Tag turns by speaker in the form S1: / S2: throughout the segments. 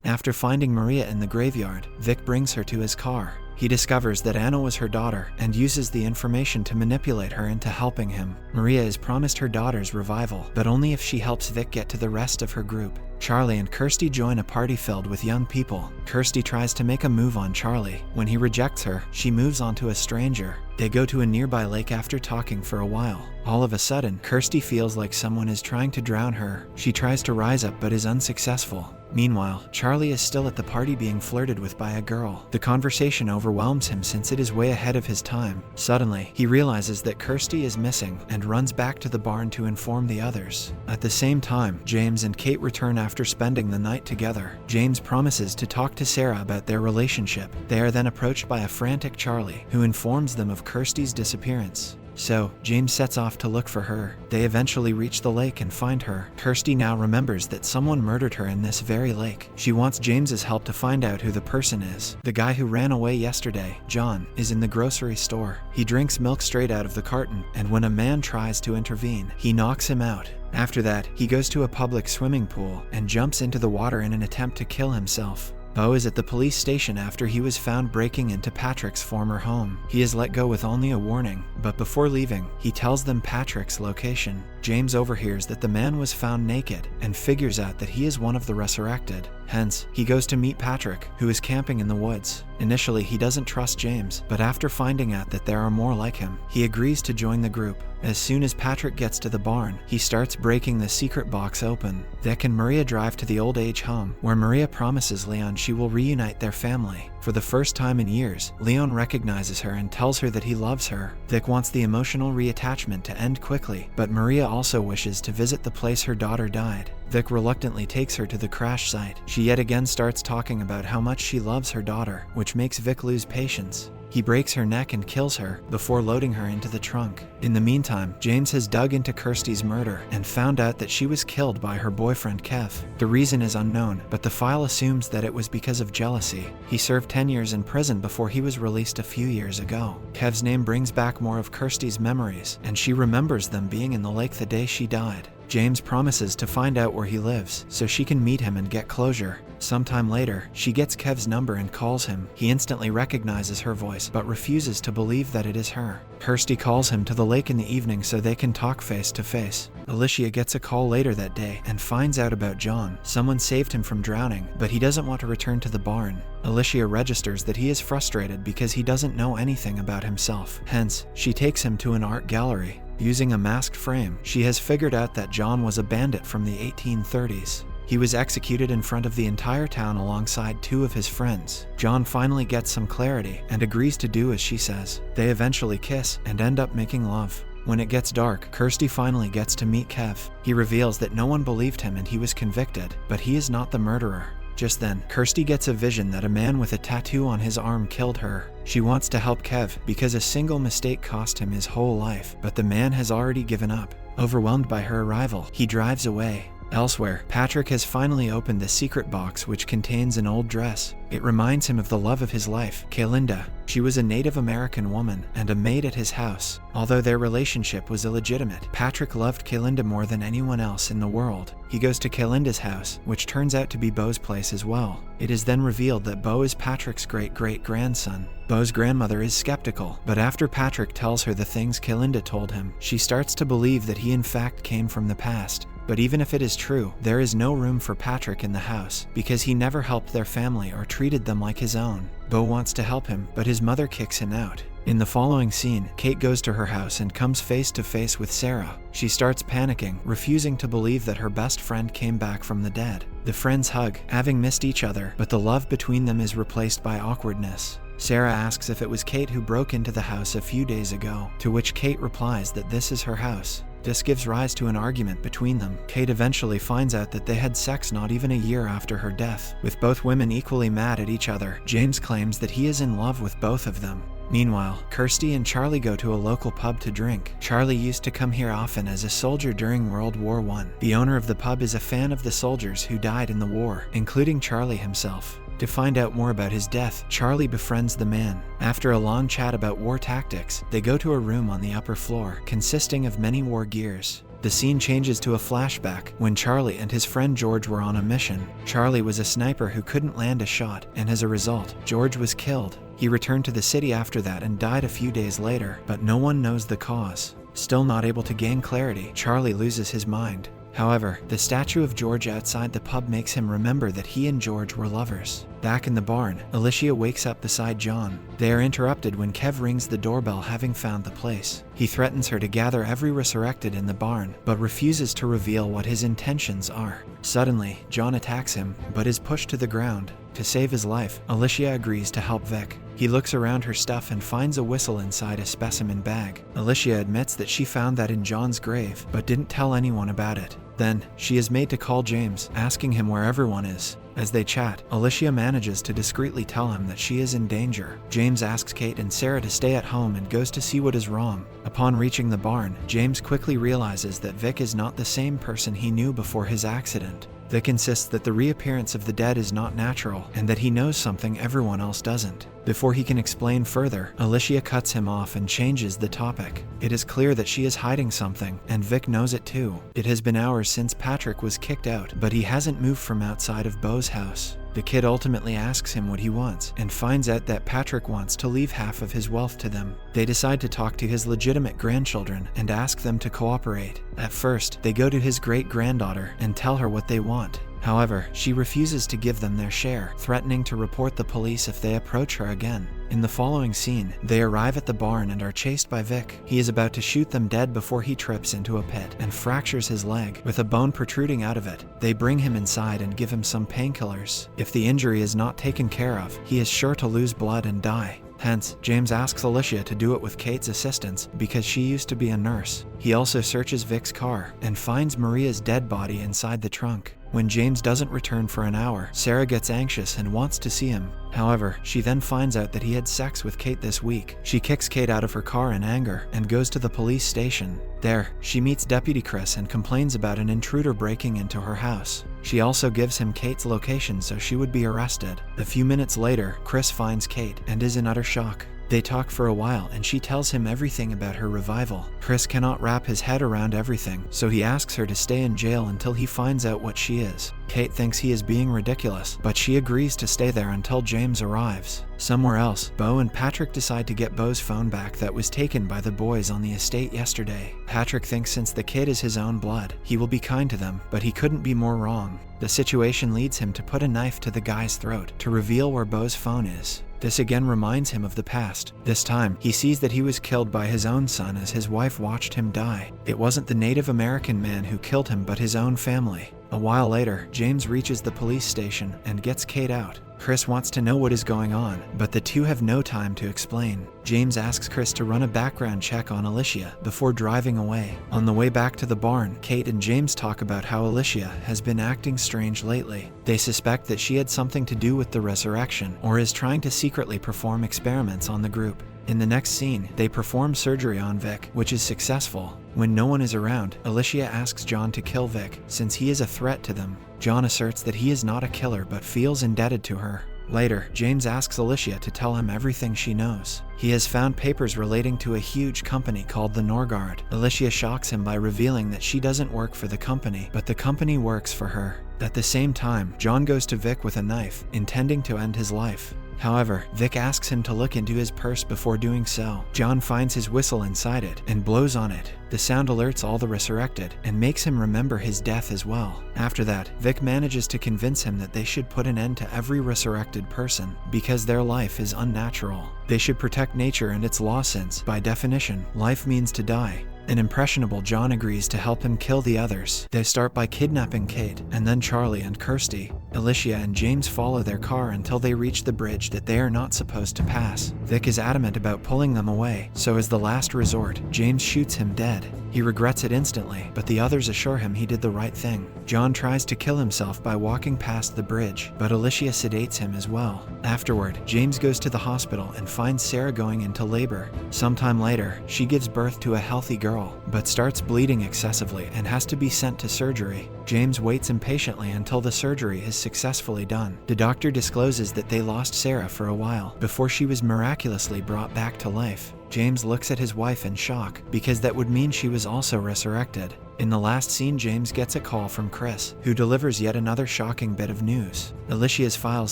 S1: After finding Maria in the graveyard, Vic brings her to his car. He discovers that Anna was her daughter and uses the information to manipulate her into helping him. Maria is promised her daughter's revival, but only if she helps Vic get to the rest of her group. Charlie and Kirsty join a party filled with young people. Kirsty tries to make a move on Charlie. When he rejects her, she moves on to a stranger. They go to a nearby lake after talking for a while. All of a sudden, Kirsty feels like someone is trying to drown her. She tries to rise up but is unsuccessful. Meanwhile, Charlie is still at the party being flirted with by a girl. The conversation overwhelms him since it is way ahead of his time. Suddenly, he realizes that Kirsty is missing and runs back to the barn to inform the others. At the same time, James and Kate return after spending the night together. James promises to talk to Sarah about their relationship. They are then approached by a frantic Charlie, who informs them of Kirsty's disappearance. So, James sets off to look for her. They eventually reach the lake and find her. Kirsty now remembers that someone murdered her in this very lake. She wants James's help to find out who the person is. The guy who ran away yesterday, John, is in the grocery store. He drinks milk straight out of the carton, and when a man tries to intervene, he knocks him out. After that, he goes to a public swimming pool and jumps into the water in an attempt to kill himself. Bo is at the police station after he was found breaking into Patrick's former home. He is let go with only a warning, but before leaving, he tells them Patrick's location. James overhears that the man was found naked and figures out that he is one of the resurrected. Hence, he goes to meet Patrick, who is camping in the woods. Initially, he doesn't trust James, but after finding out that there are more like him, he agrees to join the group. As soon as Patrick gets to the barn, he starts breaking the secret box open. Vic and Maria drive to the old age home, where Maria promises Leon she will reunite their family. For the first time in years, Leon recognizes her and tells her that he loves her. Vic wants the emotional reattachment to end quickly, but Maria also wishes to visit the place her daughter died. Vic reluctantly takes her to the crash site. She yet again starts talking about how much she loves her daughter, which makes Vic lose patience. He breaks her neck and kills her before loading her into the trunk. In the meantime, James has dug into Kirsty's murder and found out that she was killed by her boyfriend Kev. The reason is unknown, but the file assumes that it was because of jealousy. He served 10 years in prison before he was released a few years ago. Kev's name brings back more of Kirsty's memories, and she remembers them being in the lake the day she died. James promises to find out where he lives so she can meet him and get closure. Sometime later, she gets Kev's number and calls him. He instantly recognizes her voice but refuses to believe that it is her. Kirsty calls him to the lake in the evening so they can talk face to face. Alicia gets a call later that day and finds out about John. Someone saved him from drowning, but he doesn't want to return to the barn. Alicia registers that he is frustrated because he doesn't know anything about himself. Hence, she takes him to an art gallery. Using a masked frame, she has figured out that John was a bandit from the 1830s. He was executed in front of the entire town alongside 2 of his friends. John finally gets some clarity and agrees to do as she says. They eventually kiss and end up making love. When it gets dark, Kirsty finally gets to meet Kev. He reveals that no one believed him and he was convicted, but he is not the murderer. Just then, Kirsty gets a vision that a man with a tattoo on his arm killed her. She wants to help Kev because a single mistake cost him his whole life, but the man has already given up. Overwhelmed by her arrival, he drives away. Elsewhere, Patrick has finally opened the secret box which contains an old dress. It reminds him of the love of his life, Kaylinda. She was a Native American woman and a maid at his house. Although their relationship was illegitimate, Patrick loved Kaylinda more than anyone else in the world. He goes to Kaylinda's house, which turns out to be Bo's place as well. It is then revealed that Bo is Patrick's great-great-grandson. Bo's grandmother is skeptical, but after Patrick tells her the things Kaylinda told him, she starts to believe that he in fact came from the past. But even if it is true, there is no room for Patrick in the house, because he never helped their family or treated them like his own. Bo wants to help him, but his mother kicks him out. In the following scene, Kate goes to her house and comes face to face with Sarah. She starts panicking, refusing to believe that her best friend came back from the dead. The friends hug, having missed each other, but the love between them is replaced by awkwardness. Sarah asks if it was Kate who broke into the house a few days ago, to which Kate replies that this is her house. This gives rise to an argument between them. Kate eventually finds out that they had sex not even a year after her death. With both women equally mad at each other, James claims that he is in love with both of them. Meanwhile, Kirsty and Charlie go to a local pub to drink. Charlie used to come here often as a soldier during World War I. The owner of the pub is a fan of the soldiers who died in the war, including Charlie himself. To find out more about his death, Charlie befriends the man. After a long chat about war tactics, they go to a room on the upper floor, consisting of many war gears. The scene changes to a flashback when Charlie and his friend George were on a mission. Charlie was a sniper who couldn't land a shot, and as a result, George was killed. He returned to the city after that and died a few days later, but no one knows the cause. Still not able to gain clarity, Charlie loses his mind. However, the statue of George outside the pub makes him remember that he and George were lovers. Back in the barn, Alicia wakes up beside John. They are interrupted when Kev rings the doorbell, having found the place. He threatens her to gather every resurrected in the barn, but refuses to reveal what his intentions are. Suddenly, John attacks him, but is pushed to the ground. To save his life, Alicia agrees to help Vic. He looks around her stuff and finds a whistle inside a specimen bag. Alicia admits that she found that in John's grave, but didn't tell anyone about it. Then, she is made to call James, asking him where everyone is. As they chat, Alicia manages to discreetly tell him that she is in danger. James asks Kate and Sarah to stay at home and goes to see what is wrong. Upon reaching the barn, James quickly realizes that Vic is not the same person he knew before his accident. Vic insists that the reappearance of the dead is not natural and that he knows something everyone else doesn't. Before he can explain further, Alicia cuts him off and changes the topic. It is clear that she is hiding something, and Vic knows it too. It has been hours since Patrick was kicked out, but he hasn't moved from outside of Beau's house. The kid ultimately asks him what he wants, and finds out that Patrick wants to leave half of his wealth to them. They decide to talk to his legitimate grandchildren and ask them to cooperate. At first, they go to his great-granddaughter and tell her what they want. However, she refuses to give them their share, threatening to report the police if they approach her again. In the following scene, they arrive at the barn and are chased by Vic. He is about to shoot them dead before he trips into a pit and fractures his leg, with a bone protruding out of it. They bring him inside and give him some painkillers. If the injury is not taken care of, he is sure to lose blood and die. Hence, James asks Alicia to do it with Kate's assistance because she used to be a nurse. He also searches Vic's car and finds Maria's dead body inside the trunk. When James doesn't return for an hour, Sarah gets anxious and wants to see him. However, she then finds out that he had sex with Kate this week. She kicks Kate out of her car in anger and goes to the police station. There, she meets Deputy Chris and complains about an intruder breaking into her house. She also gives him Kate's location so she would be arrested. A few minutes later, Chris finds Kate and is in utter shock. They talk for a while and she tells him everything about her revival. Chris cannot wrap his head around everything, so he asks her to stay in jail until he finds out what she is. Kate thinks he is being ridiculous, but she agrees to stay there until James arrives. Somewhere else, Beau and Patrick decide to get Beau's phone back that was taken by the boys on the estate yesterday. Patrick thinks since the kid is his own blood, he will be kind to them, but he couldn't be more wrong. The situation leads him to put a knife to the guy's throat to reveal where Beau's phone is. This again reminds him of the past. This time, he sees that he was killed by his own son as his wife watched him die. It wasn't the Native American man who killed him, but his own family. A while later, James reaches the police station and gets Kate out. Chris wants to know what is going on, but the two have no time to explain. James asks Chris to run a background check on Alicia before driving away. On the way back to the barn, Kate and James talk about how Alicia has been acting strange lately. They suspect that she had something to do with the resurrection or is trying to secretly perform experiments on the group. In the next scene, they perform surgery on Vic, which is successful. When no one is around, Alicia asks John to kill Vic, since he is a threat to them. John asserts that he is not a killer but feels indebted to her. Later, James asks Alicia to tell him everything she knows. He has found papers relating to a huge company called the Norgard. Alicia shocks him by revealing that she doesn't work for the company, but the company works for her. At the same time, John goes to Vic with a knife, intending to end his life. However, Vic asks him to look into his purse before doing so. John finds his whistle inside it and blows on it. The sound alerts all the resurrected and makes him remember his death as well. After that, Vic manages to convince him that they should put an end to every resurrected person because their life is unnatural. They should protect nature and its law since, by definition, life means to die. An impressionable John agrees to help him kill the others. They start by kidnapping Kate, and then Charlie and Kirsty. Alicia and James follow their car until they reach the bridge that they are not supposed to pass. Vic is adamant about pulling them away, so as the last resort, James shoots him dead. He regrets it instantly, but the others assure him he did the right thing. John tries to kill himself by walking past the bridge, but Alicia sedates him as well. Afterward, James goes to the hospital and finds Sarah going into labor. Sometime later, she gives birth to a healthy girl, but starts bleeding excessively and has to be sent to surgery. James waits impatiently until the surgery is successfully done. The doctor discloses that they lost Sarah for a while before she was miraculously brought back to life. James looks at his wife in shock, because that would mean she was also resurrected. In the last scene, James gets a call from Chris, who delivers yet another shocking bit of news. Alicia's files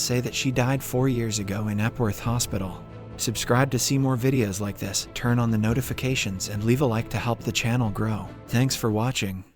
S1: say that she died 4 years ago in Epworth Hospital. Subscribe to see more videos like this, turn on the notifications, and leave a like to help the channel grow. Thanks for watching.